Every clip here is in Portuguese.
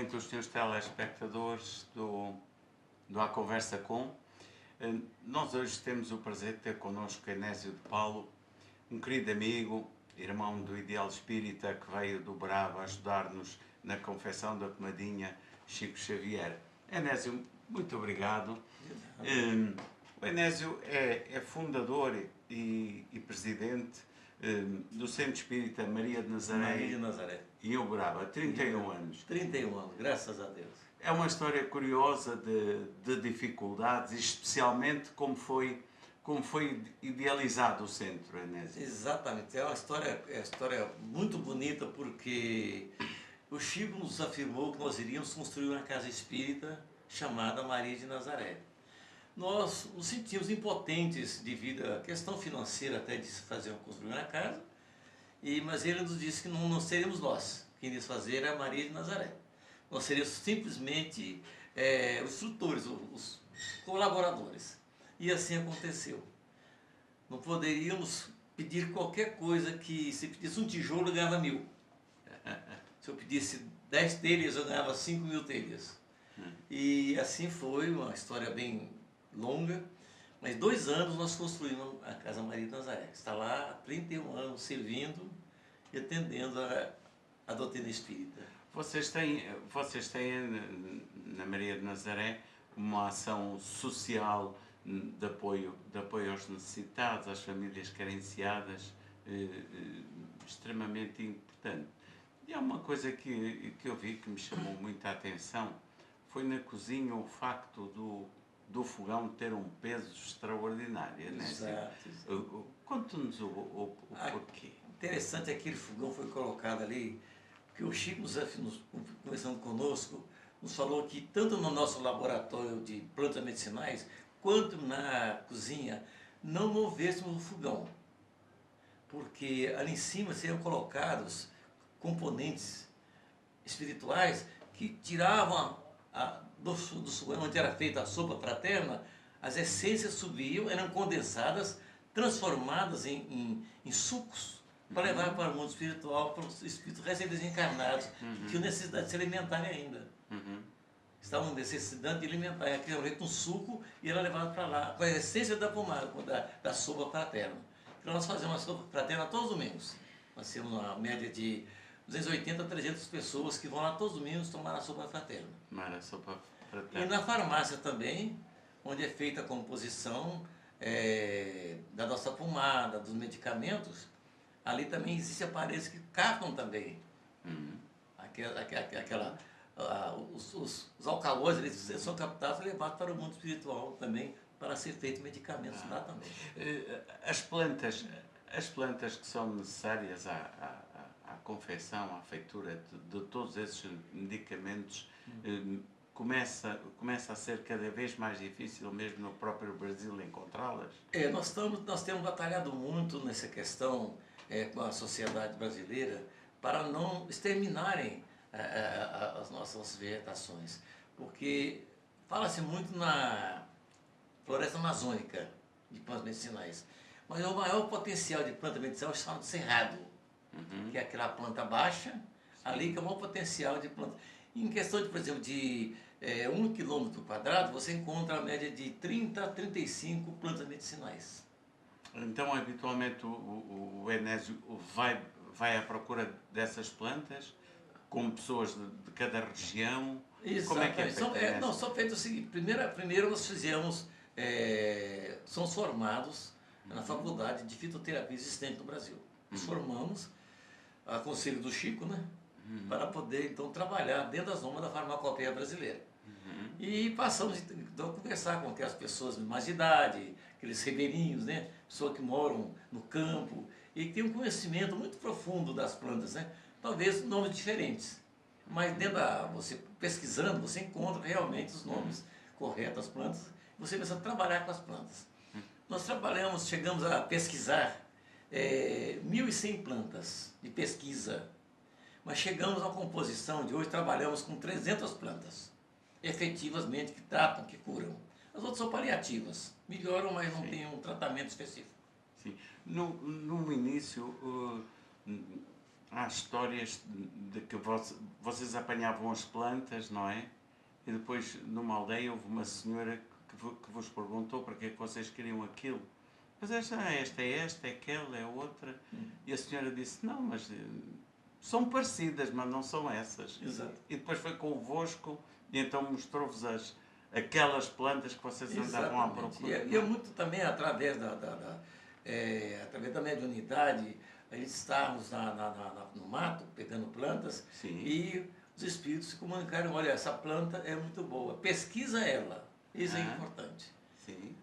cumprimente os teus telespectadores do A Conversa Com. Nós hoje temos o prazer de ter connosco Enésio de Paulo, um querido amigo, irmão do Ideal Espírita, que veio do Bravo ajudar-nos na confecção da pomadinha Chico Xavier. Enésio, muito obrigado. O Enésio é fundador e presidente do Centro Espírita Maria de Nazaré, em Uberaba, há 31 anos. 31 anos, graças a Deus. É uma história curiosa de dificuldades, e especialmente como foi idealizado o centro, Enésio. Exatamente, é uma história muito bonita, porque o Chico nos afirmou que nós iríamos construir uma casa espírita chamada Maria de Nazaré. Nós nos sentimos impotentes devido à questão financeira até de se construir uma casa, mas ele nos disse que não seríamos nós quem iríamos fazer a Maria de Nazaré. Nós seríamos simplesmente os instrutores, os colaboradores. E assim aconteceu. Não poderíamos pedir qualquer coisa que, se pedisse um tijolo, eu ganhava 1.000. Se eu pedisse 10 telhas, eu ganhava 5.000 telhas. E assim foi, uma história bem longa, mas 2 anos nós construímos a Casa Maria de Nazaré. Está lá há 31 anos servindo e atendendo a doutrina espírita. Vocês têm na Maria de Nazaré uma ação social de apoio aos necessitados, às famílias carenciadas, extremamente importante. E há uma coisa que eu vi que me chamou muita atenção, foi na cozinha o facto do fogão ter um peso extraordinário, né? Exato. Conte-nos o porquê. Interessante, aquele fogão foi colocado ali, porque o Chico, conversando conosco, nos falou que tanto no nosso laboratório de plantas medicinais, quanto na cozinha, não movêssemos o fogão, porque ali em cima seriam colocados componentes espirituais que tiravam do fogão onde era feita a sopa fraterna, as essências subiam, eram condensadas, transformadas em sucos, para levar para o mundo espiritual, para os espíritos recém-desencarnados, que tinham necessidade de se alimentarem ainda. Estavam necessitando de alimentar, aquele jeito um suco, e era levado para lá, com a essência da pomada, da sopa fraterna. Então nós fazemos a sopa fraterna todos os domingos. Nós temos uma média de 280 a 300 pessoas que vão lá todos os domingos tomar a sopa fraterna. Tomar a sopa fraterna. E na farmácia também, onde é feita a composição da nossa pomada, dos medicamentos, ali também existem aparelhos que captam também. Os alcaloides, eles são captados e levados para o mundo espiritual também, para ser feito medicamentos lá também. As plantas que são necessárias à confecção, à feitura de todos esses medicamentos, começa a ser cada vez mais difícil, mesmo no próprio Brasil, encontrá-las? Nós temos batalhado muito nessa questão com a sociedade brasileira para não exterminarem as nossas vegetações, porque fala-se muito na floresta amazônica de plantas medicinais, mas o maior potencial de planta medicinal é chamado cerrado, que é aquela planta baixa, ali que é o maior potencial de planta. Em questão de, por exemplo, de 1 km², você encontra a média de 30 a 35 plantas medicinais. Então, habitualmente, o Enésio vai à procura dessas plantas, com pessoas de cada região? Exatamente. Como é que é feito? São feitos o seguinte, primeiro nós fizemos, somos formados na faculdade de fitoterapia existente no Brasil. Nos formamos, a conselho do Chico, né? Para poder, então, trabalhar dentro das normas da farmacopeia brasileira. E passamos então, a conversar com aquelas pessoas de mais idade, aqueles ribeirinhos, né? Pessoas que moram no campo e que têm um conhecimento muito profundo das plantas, né? Talvez nomes diferentes, mas você pesquisando, você encontra realmente os nomes corretos das plantas, você começa a trabalhar com as plantas. Nós chegamos a pesquisar 1.100 plantas de pesquisa, mas chegamos à composição de hoje, trabalhamos com 300 plantas, efetivamente, que tratam, que curam. As outras são paliativas, melhoram, mas não têm um tratamento específico. Sim. No início, há histórias de que vocês apanhavam as plantas, não é? E depois, numa aldeia, houve uma senhora que vos perguntou para que é que vocês queriam aquilo. Mas esta é aquela, é outra. E a senhora disse, não, mas são parecidas, mas não são essas. Exato. E depois foi convosco e então mostrou-vos aquelas plantas que vocês andavam à procura. E é muito também através através da mediunidade, a gente estávamos no mato, pegando plantas, Sim. e os espíritos se comunicaram, olha, essa planta é muito boa, pesquisa ela, isso é importante. Sim.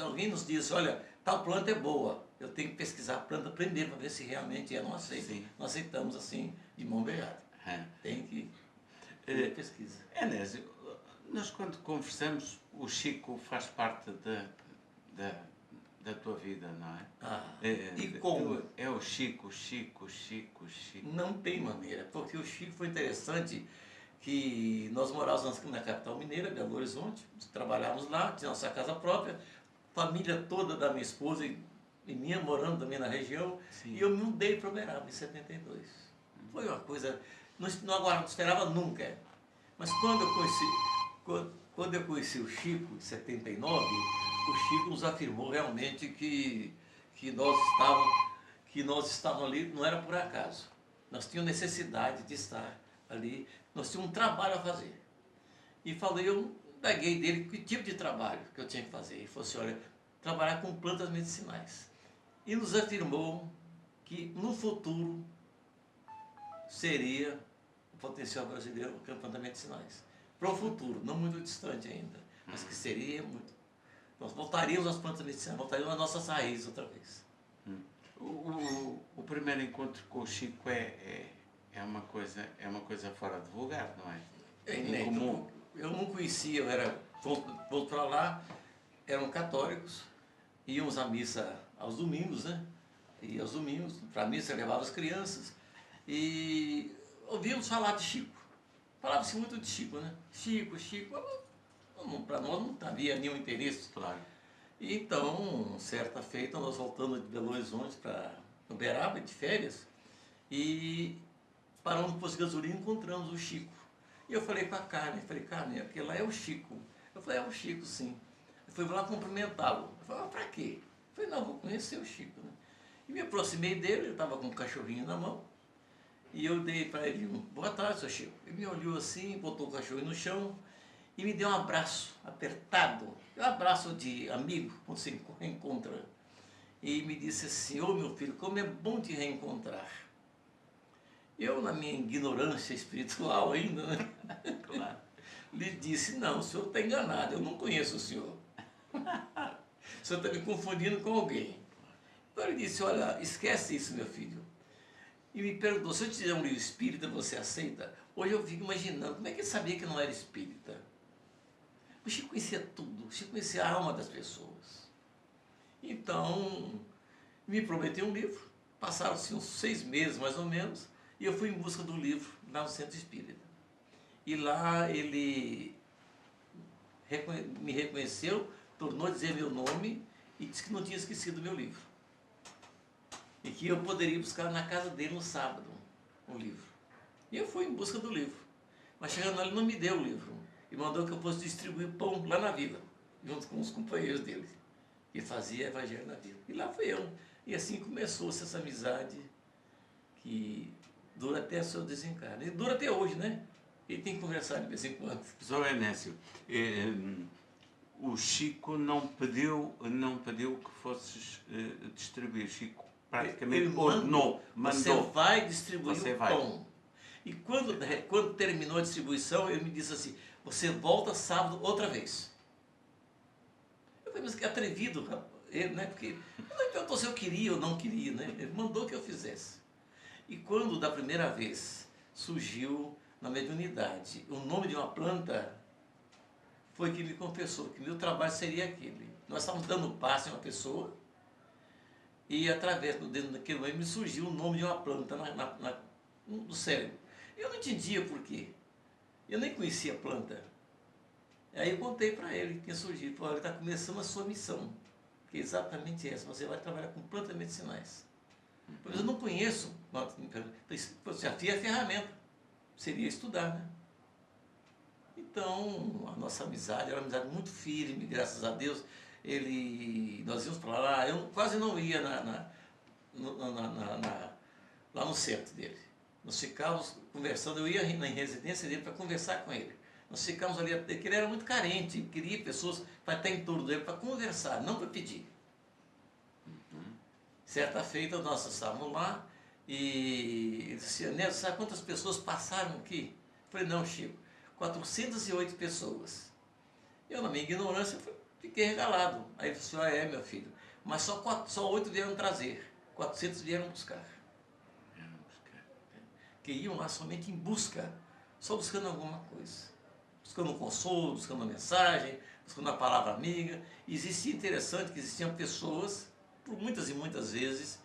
Alguém nos disse, olha, tal planta é boa, eu tenho que pesquisar a planta primeiro para ver se realmente é, não aceito. Sim. Não aceitamos assim, de mão beijada. Tem que fazer pesquisa. Enésio, nós quando conversamos, o Chico faz parte da tua vida, não é? E como? É o Chico. Não tem maneira, porque o Chico foi interessante que nós morávamos na capital mineira, Belo Horizonte, trabalhávamos lá, tinha nossa casa própria, família toda da minha esposa e minha morando também na região. Sim. E eu me mudei para Uberaba em 72. Foi uma coisa, não esperava nunca. Mas quando eu conheci o Chico, em 79, o Chico nos afirmou realmente que nós estávamos ali, não era por acaso. Nós tínhamos necessidade de estar ali, nós tínhamos um trabalho a fazer. E eu peguei dele que tipo de trabalho que eu tinha que fazer. Ele falou assim, olha, trabalhar com plantas medicinais. E nos afirmou que no futuro seria o potencial brasileiro com plantas medicinais. Para o futuro, não muito distante ainda, mas que seria muito. Nós voltaríamos às plantas medicinais, voltaríamos às nossas raízes outra vez. O primeiro encontro com o Chico é uma coisa fora de lugar, não é? É incomum. Eu não conhecia, volto para lá, eram católicos, íamos à missa aos domingos, né? E aos domingos, para a missa, levava as crianças e ouvíamos falar de Chico. Falava-se muito de Chico, né? Chico. Para nós não havia nenhum interesse. Claro. E então, certa feita, nós voltamos de Belo Horizonte para Uberaba, de férias, e paramos no posto de gasolina e encontramos o Chico. E eu falei com a Carmen, aquele lá é o Chico. Eu falei, é o Chico, sim. Eu fui lá cumprimentá-lo. Eu falei, para quê? Eu falei, não, vou conhecer o Chico, né? E me aproximei dele, ele estava com um cachorrinho na mão, e eu dei para ele boa tarde, seu Chico. Ele me olhou assim, botou o cachorrinho no chão, e me deu um abraço apertado, um abraço de amigo, quando se reencontra. E me disse assim, ô meu filho, como é bom te reencontrar. Eu, na minha ignorância espiritual ainda, né? Claro, lhe disse, não, o senhor está enganado, eu não conheço o senhor. O senhor está me confundindo com alguém. Então ele disse, olha, esquece isso, meu filho. E me perguntou, se eu te der um livro espírita, você aceita? Hoje eu fico imaginando, como é que ele sabia que não era espírita? O Chico conhecia tudo, o Chico conhecia a alma das pessoas. Então, me prometeu um livro, passaram-se uns 6 meses mais ou menos, e eu fui em busca do livro lá no Centro Espírita. E lá ele me reconheceu, tornou a dizer meu nome e disse que não tinha esquecido meu livro. E que eu poderia buscar na casa dele no sábado o livro. E eu fui em busca do livro. Mas chegando lá, ele não me deu o livro. E mandou que eu fosse distribuir pão lá na vila, junto com os companheiros dele, que fazia evangelho na vila. E lá fui eu. E assim começou-se essa amizade que dura até o seu desencarne. E dura até hoje, né? E tem que conversar de vez em quando. Professor Enésio, o Chico não pediu que fosses distribuir. Chico praticamente ordenou, mandou. Você vai distribuir o pão. E quando terminou a distribuição, ele me disse assim, você volta sábado outra vez. Eu falei, mas que atrevido, ele, né? Porque ele não perguntou se eu queria ou não queria, né? Ele mandou que eu fizesse. E quando da primeira vez surgiu na mediunidade o nome de uma planta, foi que me confessou que meu trabalho seria aquele. Nós estávamos dando passe a uma pessoa e através do dedo daquele momento me surgiu o nome de uma planta no cérebro. Eu não entendia por quê. Eu nem conhecia a planta. Aí eu contei para ele que tinha surgido. Falei, ele está começando a sua missão, que é exatamente essa. Você vai trabalhar com plantas medicinais. Mas eu não conheço. Você afia a ferramenta. Seria estudar, né? Então, a nossa amizade era uma amizade muito firme, graças a Deus. Nós íamos para lá, eu quase não ia lá no centro dele. Nós ficávamos conversando, eu ia na residência dele para conversar com ele. Nós ficávamos ali, porque ele era muito carente, queria pessoas para estar em torno dele, para conversar, não para pedir. Certa feita, nós estávamos lá e ele disse, Neto, sabe quantas pessoas passaram aqui? Eu falei, não, Chico, 408 pessoas. Eu, na minha ignorância, fiquei regalado. Aí ele disse, meu filho, mas só 8 vieram trazer, 400 vieram buscar. Que iam lá somente em busca, só buscando alguma coisa. Buscando um consolo, buscando uma mensagem, buscando uma palavra amiga. E existia interessante que existiam pessoas, por muitas e muitas vezes,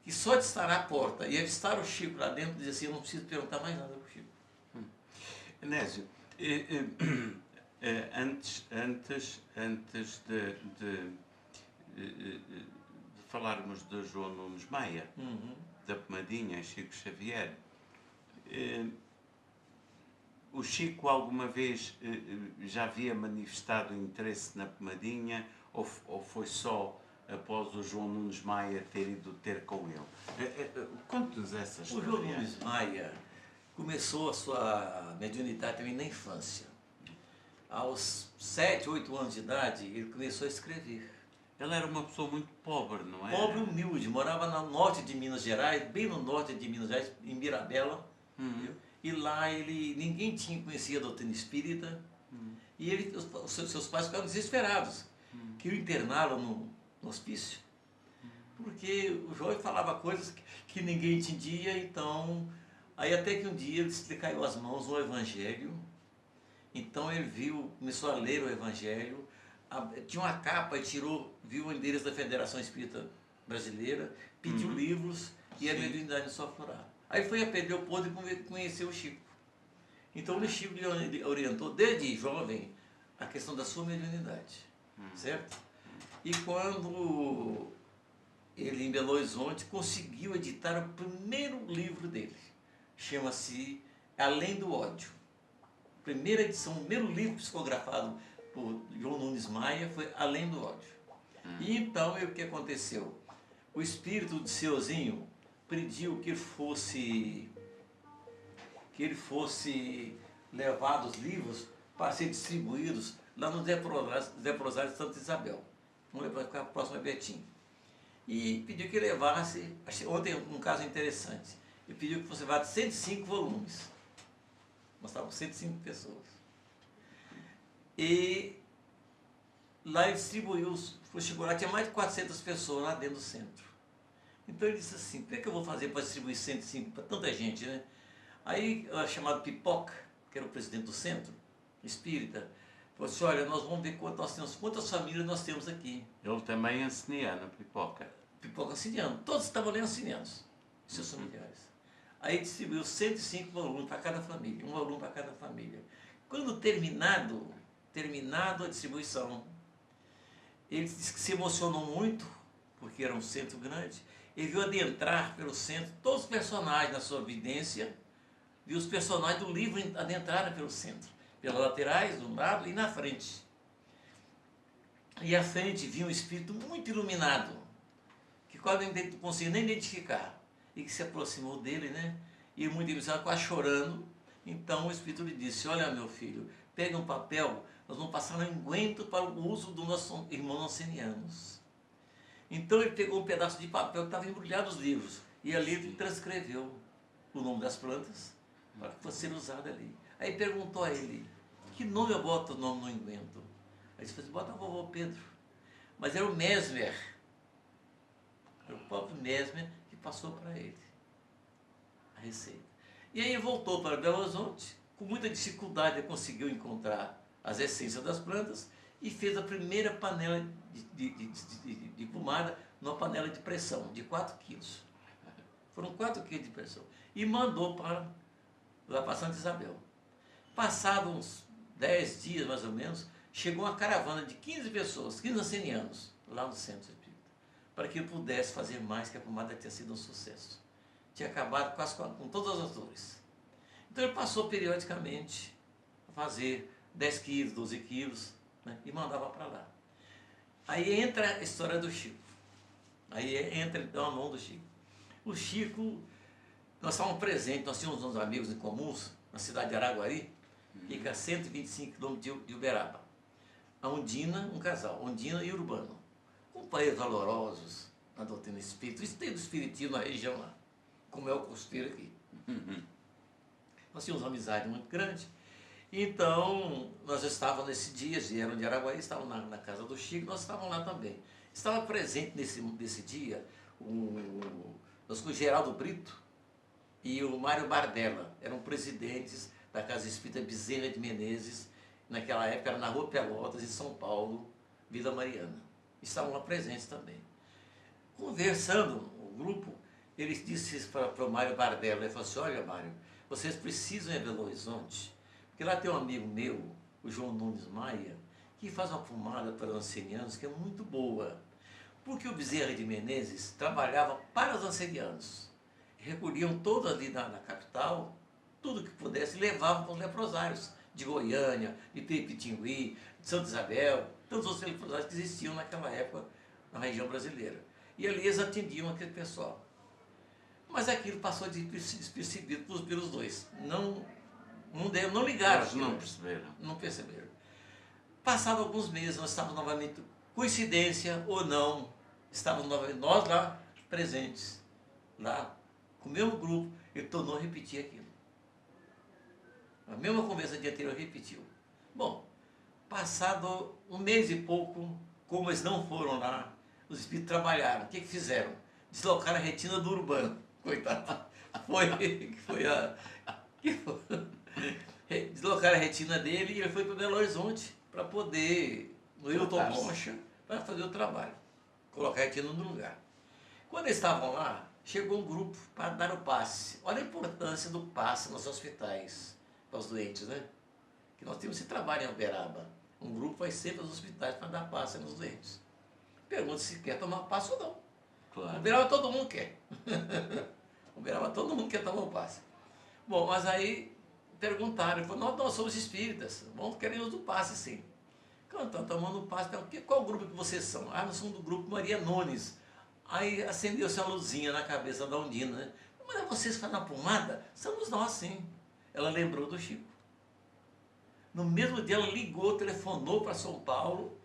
que só de estar na porta e avistar o Chico lá dentro, dizia assim, eu não preciso perguntar mais nada para o Chico. Enésio, antes de falarmos de João Nunes Maia, da Pomadinha, Chico Xavier, o Chico alguma vez já havia manifestado interesse na Pomadinha ou foi só após o João Nunes Maia ter ido ter com ele? Conte-nos essa história. O João Nunes Maia começou a sua mediunidade também na infância. Aos 7, 8 anos de idade, ele começou a escrever. Ele era uma pessoa muito pobre, não é? Pobre, humilde, morava no norte de Minas Gerais, bem no norte de Minas Gerais, em Mirabela. E lá ninguém conhecia a doutrina espírita. E seus pais ficaram desesperados, que o internaram no hospício. Porque o jovem falava coisas que ninguém entendia, então... Aí até que um dia ele caiu às mãos no Evangelho. Então ele começou a ler o Evangelho, tinha uma capa e viu o endereço da Federação Espírita Brasileira, pediu livros e a mediunidade só aflorava. Aí foi aprender o poder e conhecer o Chico. Então o Chico lhe orientou desde jovem a questão da sua mediunidade, certo? E quando ele em Belo Horizonte conseguiu editar o primeiro livro dele, chama-se Além do Ódio. Primeira edição, o primeiro livro psicografado por João Nunes Maia foi Além do Ódio. E então, o que aconteceu? O espírito de Seuzinho pediu que ele fosse levado os livros para ser distribuídos lá no Leprosário de Santa Isabel. Vamos ficar próximo a Betim. E pediu que levasse, ontem um caso interessante, ele pediu que fosse levado 105 volumes. Nós estávamos 105 pessoas. E lá ele distribuiu, chegou lá, tinha mais de 400 pessoas lá dentro do centro. Então ele disse assim, o que eu vou fazer para distribuir 105 para tanta gente, né? Aí, chamado Pipoca, que era o presidente do centro espírita, falou assim, olha, nós vamos ver quantas famílias nós temos aqui. Ele também é anciniano, Pipoca. Pipoca anciniano, todos estavam ali ancinianos, seus familiares. Aí distribuiu 105 volumes para cada família, um volume para cada família. Quando terminado a distribuição, ele disse que se emocionou muito, porque era um centro grande, ele viu adentrar pelo centro todos os personagens na sua vidência, viu os personagens do livro adentrarem pelo centro, pelas laterais, do lado e na frente. E à frente vinha um espírito muito iluminado, que quase não conseguia nem identificar, e que se aproximou dele, né? E muito iluminado, quase chorando. Então o espírito lhe disse, olha meu filho, pega um papel, nós vamos passar um unguento para o uso dos nossos irmãos ancenianos. Então ele pegou um pedaço de papel que estava embrulhado nos livros, e ali ele transcreveu o nome das plantas, para que fosse ser usado ali. Aí perguntou a ele, que nome eu boto o nome no unguento? Aí ele disse, bota o vovô Pedro. Mas era o Mesmer, era o próprio Mesmer que passou para ele a receita. E aí ele voltou para Belo Horizonte, com muita dificuldade ele conseguiu encontrar as essências das plantas e fez a primeira panela de pomada numa panela de pressão de 4 quilos. Foram 4 quilos de pressão. E mandou lá para Santa Isabel. Passados uns 10 dias mais ou menos, chegou uma caravana de 15 pessoas, 15 ancenianos, lá no centro espírita, para que ele pudesse fazer mais, que a pomada tinha sido um sucesso. Tinha acabado quase com todas as dores. Então ele passou periodicamente a fazer 10 quilos, 12 quilos, né, e mandava para lá. Aí entra a história do Chico. Aí entra então a mão do Chico. O Chico, nós estávamos presentes, nós tínhamos uns amigos em comuns, na cidade de Araguari, fica a 125 km de Uberaba. A Undina, um casal, Undina e Urbano. Companheiros valorosos na doutrina espírita. Isso tem do espiritismo na região lá, como é o costeiro aqui. Nós tínhamos uma amizade muito grande. Então, nós estávamos nesse dia, vieram de Araguari, estavam na casa do Chico, nós estávamos lá também. Estava presente nesse dia o Geraldo Brito e o Mário Bardella, eram presidentes da Casa Espírita Bezerra de Menezes, naquela época era na Rua Pelotas, em São Paulo, Vila Mariana. Estavam lá presentes também. Conversando, o grupo, ele disse para o Mário Bardella, ele falou assim, olha Mário, vocês precisam ir a Belo Horizonte, porque lá tem um amigo meu, o João Nunes Maia, que faz uma pomada para os ancenianos que é muito boa. Porque o Bezerra de Menezes trabalhava para os ancenianos. Recolhiam todos ali na capital, tudo que pudesse, e levavam para os leprosários de Goiânia, de Peripitingui, de Santa Isabel, tantos outros leprosários que existiam naquela época na região brasileira. E ali eles atendiam aquele pessoal. Mas aquilo passou despercebido pelos dois. Não ligaram. Eles não perceberam. Não perceberam. Passados alguns meses, nós estávamos novamente, coincidência ou não, estávamos novamente, nós lá presentes, lá, com o mesmo grupo, ele tornou a repetir aquilo. A mesma conversa dia anterior repetiu. Bom, passado um mês e pouco, como eles não foram lá, os espíritos trabalharam. O que fizeram? Deslocaram a retina do Urbano. Coitado. Deslocaram a retina dele e ele foi para Belo Horizonte para poder, no Hilton Rocha, para fazer o trabalho. Colocar a retina no lugar. Quando eles estavam lá, chegou um grupo para dar o passe. Olha a importância do passe nos hospitais para os doentes, né? Que nós temos esse trabalho em Uberaba. Um grupo vai sempre aos hospitais para dar passe nos doentes. Pergunta se quer tomar passe ou não. Claro. Uberaba todo mundo quer. Uberaba todo mundo quer tomar o passe. Bom, mas aí perguntaram, falaram, nós somos espíritas, queremos o passe sim. Então, tomando o passe, qual grupo que vocês são? Ah, nós somos do grupo Maria Nunes. Aí acendeu-se uma luzinha na cabeça da Undina, né? Mas vocês fazem a pomada? Somos nós sim. Ela lembrou do Chico. No mesmo dia ela ligou, telefonou para São Paulo,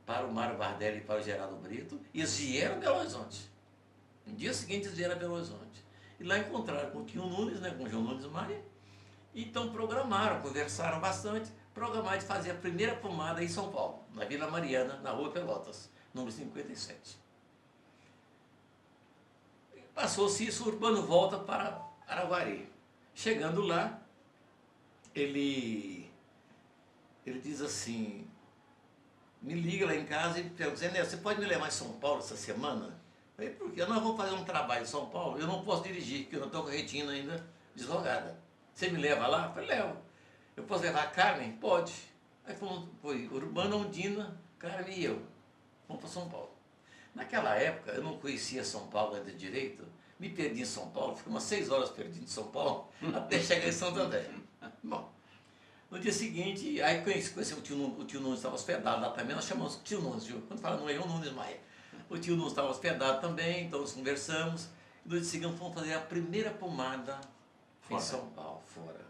para o Mário Bardella e para o Geraldo Brito, e eles vieram a Belo Horizonte. No dia seguinte eles vieram a Belo Horizonte. E lá encontraram com o Tio Nunes, né, com o João Nunes Maia, e então programaram, conversaram bastante, programaram de fazer a primeira pomada em São Paulo, na Vila Mariana, na Rua Pelotas, número 57. Passou-se isso, o Urbano volta para Araguari. Chegando lá, ele diz assim, me liga lá em casa e pergunta, Zé Neto, você pode me levar em São Paulo essa semana? Eu falei, por quê? Nós vamos fazer um trabalho em São Paulo, eu não posso dirigir, porque eu não estou com a retina ainda deslogada. Você me leva lá? Eu falei, levo. Eu posso levar a Carmen? Pode. Aí foi Urbano, Undina, Carmen e eu. Vamos para São Paulo. Naquela época, eu não conhecia São Paulo ainda direito, me perdi em São Paulo, fiquei umas 6 horas perdido em São Paulo, até chegar em Santo André. Bom, no dia seguinte, aí conheci o tio Nunes estava hospedado lá também, nós chamamos tio Nunes, viu? Quando fala não é o Nunes Maia. O tio Nunes estava hospedado também, então nós conversamos, e no dia seguinte fomos fazer a primeira pomada em São Paulo, fora.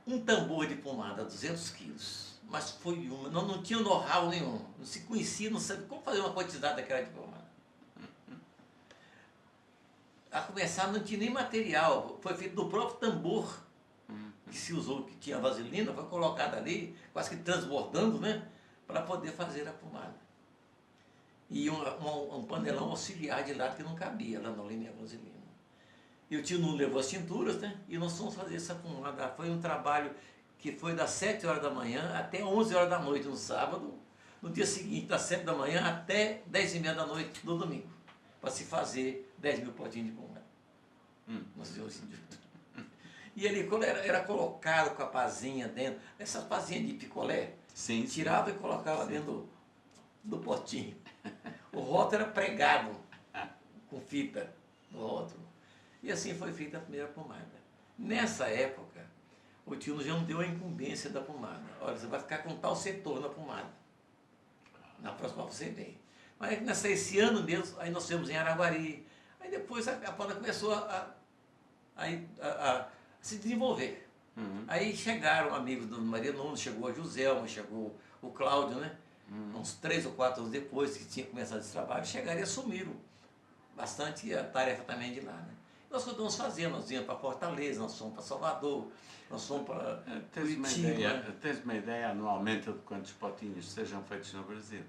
Um tambor de pomada, 200 quilos, mas foi uma, não tinha know-how nenhum, não se conhecia, não sabia como fazer uma quantidade daquela de pomada. A começar não tinha nem material, foi feito do próprio tambor que se usou, que tinha vaselina, foi colocado ali, quase que transbordando, né, para poder fazer a pomada. E um panelão auxiliar de lado que não cabia lá na linha vaselina. E o tio Nuno levou as tinturas, né, e nós fomos fazer essa pomada. Foi um trabalho que foi das 7 horas da manhã até 11 horas da noite no sábado, no dia seguinte das 7 da manhã até 10 e meia da noite no domingo, para se fazer 10 mil potinhos de pomada. Nós fizemos assim, e ele era colocado com a pazinha dentro, essas pazinhas de picolé, sim, tirava e colocava dentro do potinho. O rótulo era pregado com fita no rótulo. E assim foi feita a primeira pomada. Nessa época, o tio já não deu a incumbência da pomada. Olha, você vai ficar com tal setor na pomada. Na próxima você vem. Mas esse ano mesmo, aí nós fomos em Araguari. Aí depois a pomada começou a se desenvolver. Uhum. Aí chegaram amigos do Maria Nunes, chegou a Joselma, chegou o Cláudio, né? Uns 3 ou 4 anos depois que tinha começado esse trabalho, chegaram e assumiram bastante a tarefa também de lá, né? Nós continuamos fazendo, nós íamos para Fortaleza, nós fomos para Salvador, nós fomos para Curitiba. Tens uma ideia anualmente de quantos potinhos sejam feitos no Brasil?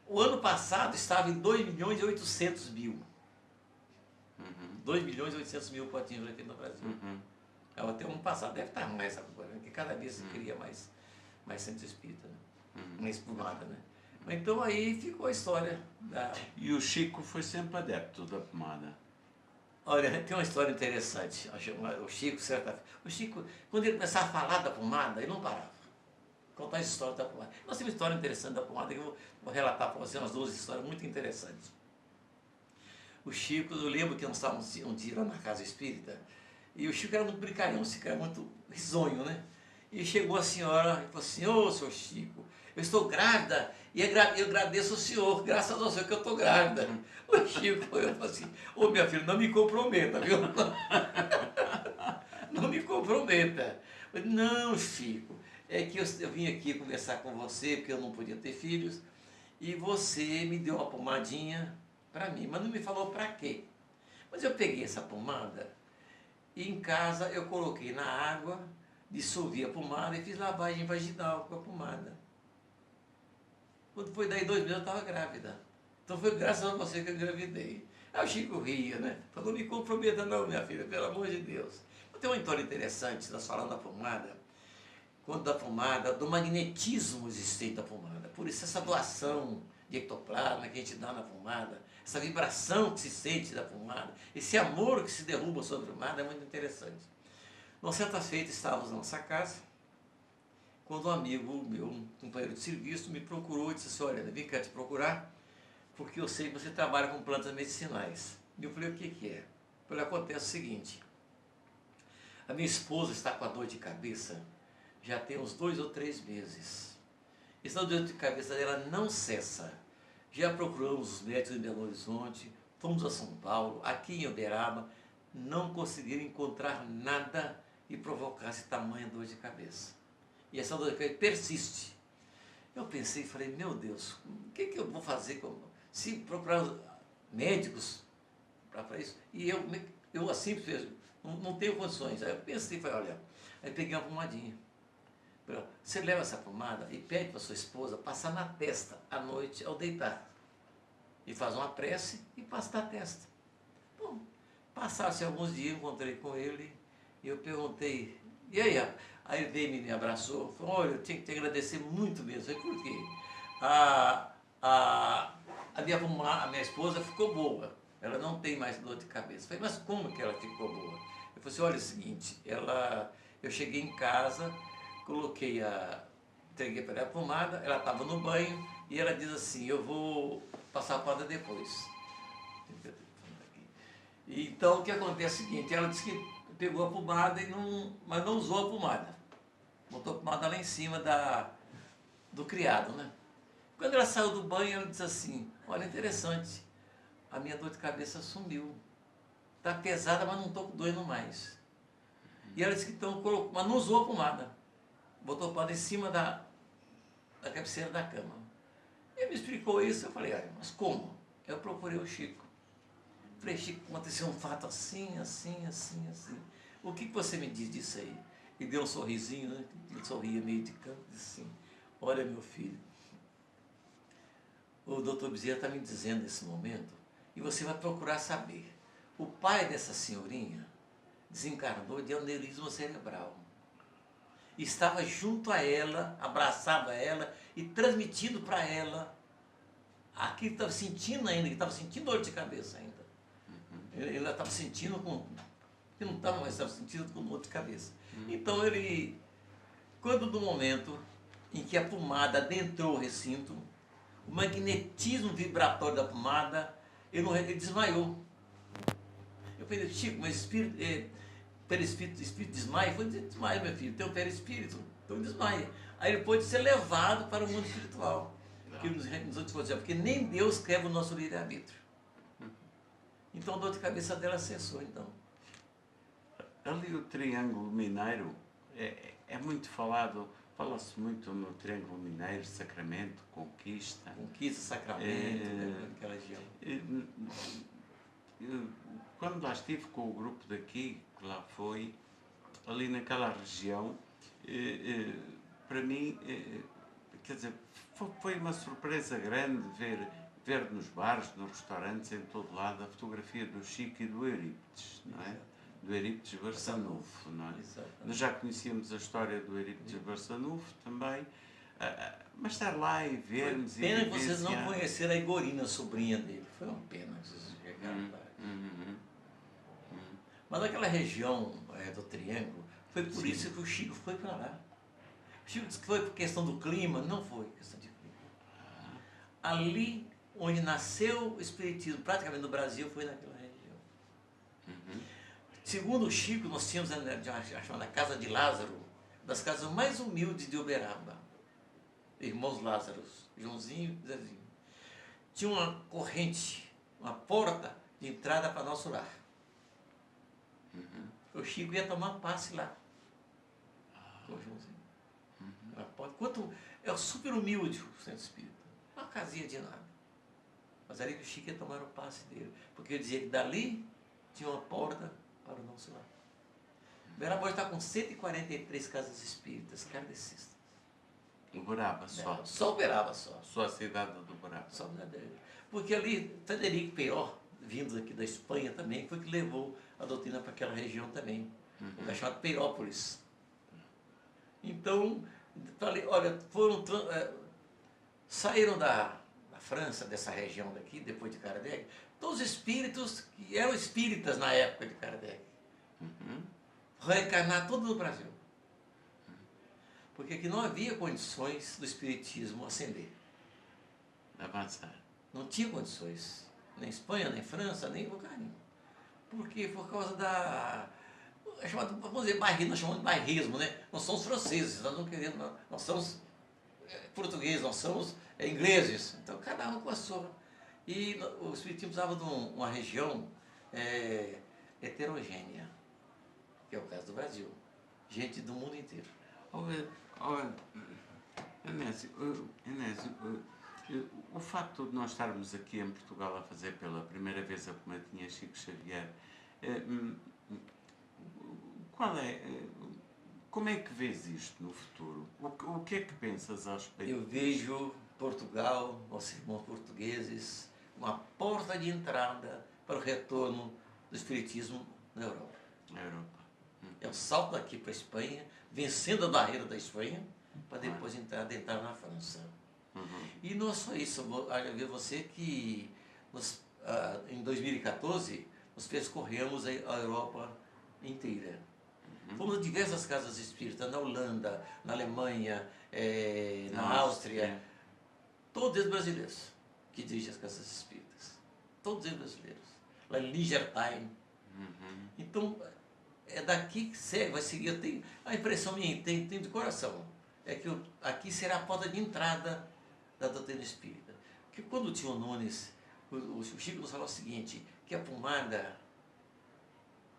O ano passado estava em 2.800.000. 2.800.000 potinhos aqui no Brasil. Até o ano passado, deve estar mais agora, porque cada vez se cria mais centro espírita, né? Mais pomada, né? Então aí ficou a história da... E o Chico foi sempre adepto da pomada. Olha, tem uma história interessante. O Chico, o Chico, quando ele começava a falar da pomada, ele não parava. Contar a história da pomada. Nós temos uma história interessante da pomada que eu vou relatar para você umas 2 histórias muito interessantes. O Chico, eu lembro que nós estávamos um dia lá na casa espírita, e o Chico era muito brincalhão, o Chico era muito risonho, né? E chegou a senhora e falou assim: ô, seu Chico, eu estou grávida e eu agradeço ao senhor, graças ao senhor que eu estou grávida. O Chico, eu falei assim: ô, minha filha, não me comprometa, viu? Não me comprometa. Eu falei: não, Chico, é que eu vim aqui conversar com você, porque eu não podia ter filhos, e você me deu uma pomadinha para mim, mas não me falou para quê. Mas eu peguei essa pomada e em casa eu coloquei na água, dissolvi a pomada e fiz lavagem vaginal com a pomada. Quando foi daí 2 meses eu estava grávida. Então foi graças a você que eu engravidei. Aí o Chico ria, né? Falou: não me comprometa não, minha filha, pelo amor de Deus. Tem uma história interessante, nós falando da pomada, quando da pomada, do magnetismo existente da pomada. Por isso essa doação de ectoplasma que a gente dá na pomada, essa vibração que se sente da pomada, esse amor que se derruba sobre a pomada é muito interessante. Nós, certa feita, estávamos na nossa casa, quando um amigo meu, um companheiro de serviço, me procurou e disse assim: olha, vim cá te procurar, porque eu sei que você trabalha com plantas medicinais. E eu falei: o que é? Eu falei: acontece o seguinte, a minha esposa está com a dor de cabeça já tem uns 2 ou 3 meses. Essa dor de cabeça dela não cessa. Já procuramos os médicos em Belo Horizonte, fomos a São Paulo, aqui em Uberaba, não conseguiram encontrar nada que provocasse tamanha dor de cabeça. E essa dor de cabeça persiste. Eu pensei e falei: meu Deus, o que eu vou fazer se procurar médicos para isso? E eu assim, não tenho condições. Aí eu pensei e falei: olha, aí peguei uma pomadinha. Você leva essa pomada e pede para sua esposa passar na testa à noite ao deitar. E faz uma prece e passa na testa. Bom, passaram-se alguns dias, encontrei com ele e eu perguntei: e aí, rapaz? Aí ele veio e me abraçou, falou: olha, eu tinha que te agradecer muito mesmo. Eu falei: por quê? A minha esposa ficou boa, ela não tem mais dor de cabeça. Eu falei: mas como que ela ficou boa? Eu falei assim: olha, é o seguinte, eu cheguei em casa, entreguei para ela a pomada, ela estava no banho e ela diz assim: eu vou passar a pomada depois. Então o que acontece é o seguinte, ela disse que pegou a pomada mas não usou a pomada. Botou a pomada lá em cima do criado, né? Quando ela saiu do banho, ela disse assim: olha, interessante, a minha dor de cabeça sumiu. Está pesada, mas não estou doendo mais. E ela disse que então colocou, mas não usou a pomada. Botou a pomada em cima da cabeceira da cama. Ele me explicou isso, eu falei: olha, mas como? Eu procurei o Chico. Falei: Chico, aconteceu um fato assim, assim, assim, assim. O que você me diz disso aí? E deu um sorrisinho, né? Ele sorria meio de canto e disse assim: olha, meu filho, o doutor Bezerra está me dizendo nesse momento, e você vai procurar saber. O pai dessa senhorinha desencarnou de aneurisma cerebral. Estava junto a ela, abraçava ela e transmitindo para ela aquilo que estava sentindo ainda, que estava sentindo dor de cabeça ainda. Ele estava sentindo que não estava mais, estava sentindo com dor de cabeça. Então quando no momento em que a pomada adentrou o recinto, o magnetismo vibratório da pomada, ele desmaiou. Eu falei, Chico, mas espírito desmaia? Eu falei, desmaia, meu filho, tem um perispírito, então desmaia. Aí ele pode ser levado para o mundo espiritual. Que nos outros dizer, porque nem Deus quebra o nosso livre-arbítrio. Então a dor de cabeça dela cessou, então. Ali o Triângulo Mineiro é muito falado, fala-se muito no Triângulo Mineiro, Sacramento, Conquista. Conquista, Sacramento, naquela região. Quando lá estive com o grupo daqui, que lá foi, ali naquela região, para mim, quer dizer, foi uma surpresa grande ver nos bares, nos restaurantes, em todo lado, a fotografia do Chico e do Eurípides, não é? Do Eurípides Barçanufo, não é? Nós já conhecíamos a história do Eurípides Barçanufo também, mas estar lá e vermos... Pena que vocês não conheceram a Igorina, sobrinha dele. Foi uma pena que vocês chegaram lá. Mas aquela região do Triângulo, foi por isso que o Chico foi para lá. O Chico disse que foi por questão do clima, não foi questão de clima. Ali onde nasceu o Espiritismo, praticamente no Brasil, foi naquela região. Segundo o Chico, nós tínhamos a chamada Casa de Lázaro, das casas mais humildes de Uberaba. Irmãos Lázaros, Joãozinho e Zezinho. Tinha uma corrente, uma porta de entrada para nosso lar. O Chico ia tomar passe lá. Com o Joãozinho. É super humilde o centro espírita. Uma casinha de nada. Mas ali que o Chico ia tomar o passe dele. Porque ele dizia que dali tinha uma porta para o nosso lar. Uberaba está com 143 casas espíritas kardecistas. Uberaba só? Só Uberaba só. Só a cidade do Uberaba. Só verdadeiro. Porque ali, Frederico Peor, vindo aqui da Espanha também, foi que levou a doutrina para aquela região também. Um lugar chamado Peirópolis. Então, falei, olha, saíram da França, dessa região daqui, depois de Kardec, todos os espíritos que eram espíritas na época de Kardec. Reencarnar todo no Brasil. Porque aqui não havia condições do espiritismo ascender. Avançar. Não tinha condições. Nem Espanha, nem França, nem lugar nenhum. Porque por causa da... vamos dizer, nós chamamos de bairrismo, né? Nós somos franceses, nós não queremos... Nós somos portugueses, nós somos ingleses. Então, cada um com a sua. E o espiritismo precisava de uma região heterogênea, que é o caso do Brasil. Gente do mundo inteiro. Enésio, o facto de nós estarmos aqui em Portugal a fazer pela primeira vez a Pomadinha Chico Xavier, como é que vês isto no futuro? O que é que pensas a respeito? Eu vejo Portugal, nossos irmãos portugueses, uma porta de entrada para o retorno do espiritismo na Europa. É um salto daqui para a Espanha, vencendo a barreira da Espanha, para depois entrar na França. E não é só isso, eu vou ver você que em 2014 nós percorremos a Europa inteira. Fomos a diversas casas espíritas, na Holanda, na Alemanha, na Áustria, todos eles brasileiros que dirigem as casas espíritas. Todos eles brasileiros. Lá em Liechtenstein. Então, é daqui que segue, vai seguir. Eu tenho a impressão minha, tenho de coração, é que aqui será a porta de entrada da doutrina espírita. Porque quando o tio Nunes, o Chico nos falou o seguinte, que a pomada,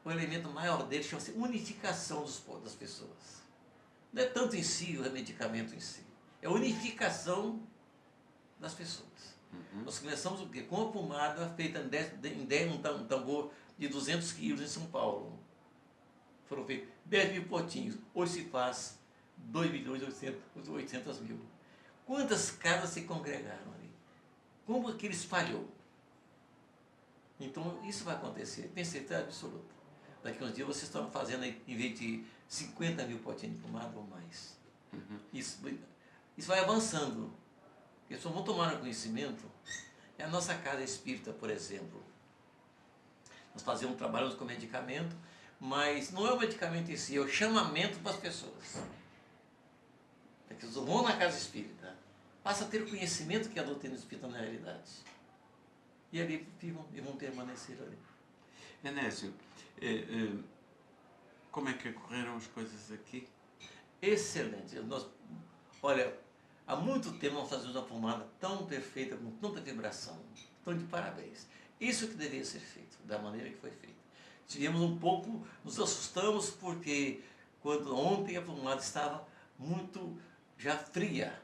o elemento maior dele chama-se unificação das pessoas. Não é tanto em si o medicamento em si, é a unificação das pessoas. Nós começamos o quê? Com a pomada feita em um tambor de 200 quilos em São Paulo. Foram feitos 10 mil potinhos. Hoje se faz 2.800.000. Quantas casas se congregaram ali? Como aquilo espalhou? Então, isso vai acontecer, tenho certeza absoluta. Daqui a uns dias vocês estão fazendo, em vez de 50 mil potinhos de pomada ou mais. Isso vai avançando. As pessoas vão tomar conhecimento. É a nossa casa espírita, por exemplo. Nós fazemos trabalhos com medicamento, mas não é o medicamento em si, é o chamamento para as pessoas. É que eles vão na casa espírita. passa a ter o conhecimento que a doutrina espírita na realidade. E ali ficam e vão permanecer ali. Enésio, como é que ocorreram as coisas aqui? Excelente. Olha, há muito tempo nós fazemos uma pomada tão perfeita, com tanta vibração. Então, de parabéns. Isso que deveria ser feito, da maneira que foi feito. Tivemos um pouco, nos assustamos porque quando ontem a pomada estava muito já fria,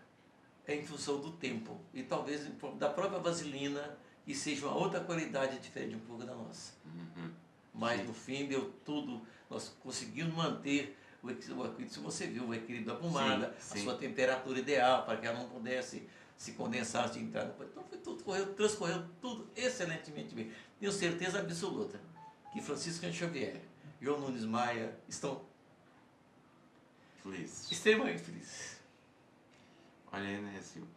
em função do tempo. E talvez da própria vaselina, que seja uma outra qualidade diferente um pouco da nossa. Mas no fim deu tudo, nós conseguimos manter o equilíbrio, se você viu o equilíbrio da pomada, a sua temperatura ideal, para que ela não pudesse se condensar antes de entrar no. Então foi tudo, transcorreu tudo excelentemente bem. Tenho certeza absoluta que Francisco Cândido Xavier, João Nunes Maia estão Felizes. extremamente felizes. Olha, Enésio,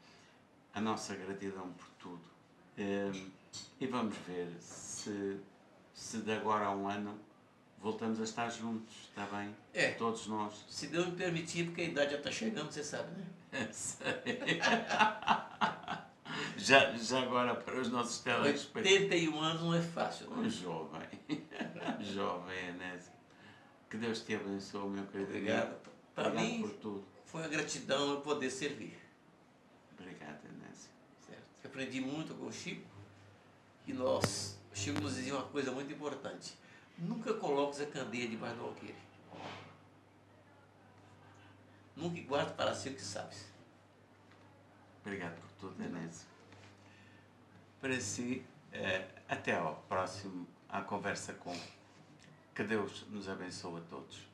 a nossa gratidão por tudo. E vamos ver se de agora a um ano voltamos a estar juntos, está bem? Todos nós. Se Deus me permitir, porque a idade já está chegando, você sabe, né? Sei. já agora para os nossos telespectadores. 81 anos não é fácil, né? Um jovem. Jovem, Enésio. Que Deus te abençoe, meu querido. Obrigado. Para mim, por tudo. foi uma gratidão eu poder servir. Obrigado, Enésio. Certo? Eu aprendi muito com o Chico. E o Chico nos dizia uma coisa muito importante. Nunca coloques a candeia debaixo do alqueire. Nunca guarde para si o que sabes. Obrigado por tudo, Enésio. Para si, até ao próximo, à conversa com. Que Deus nos abençoe a todos.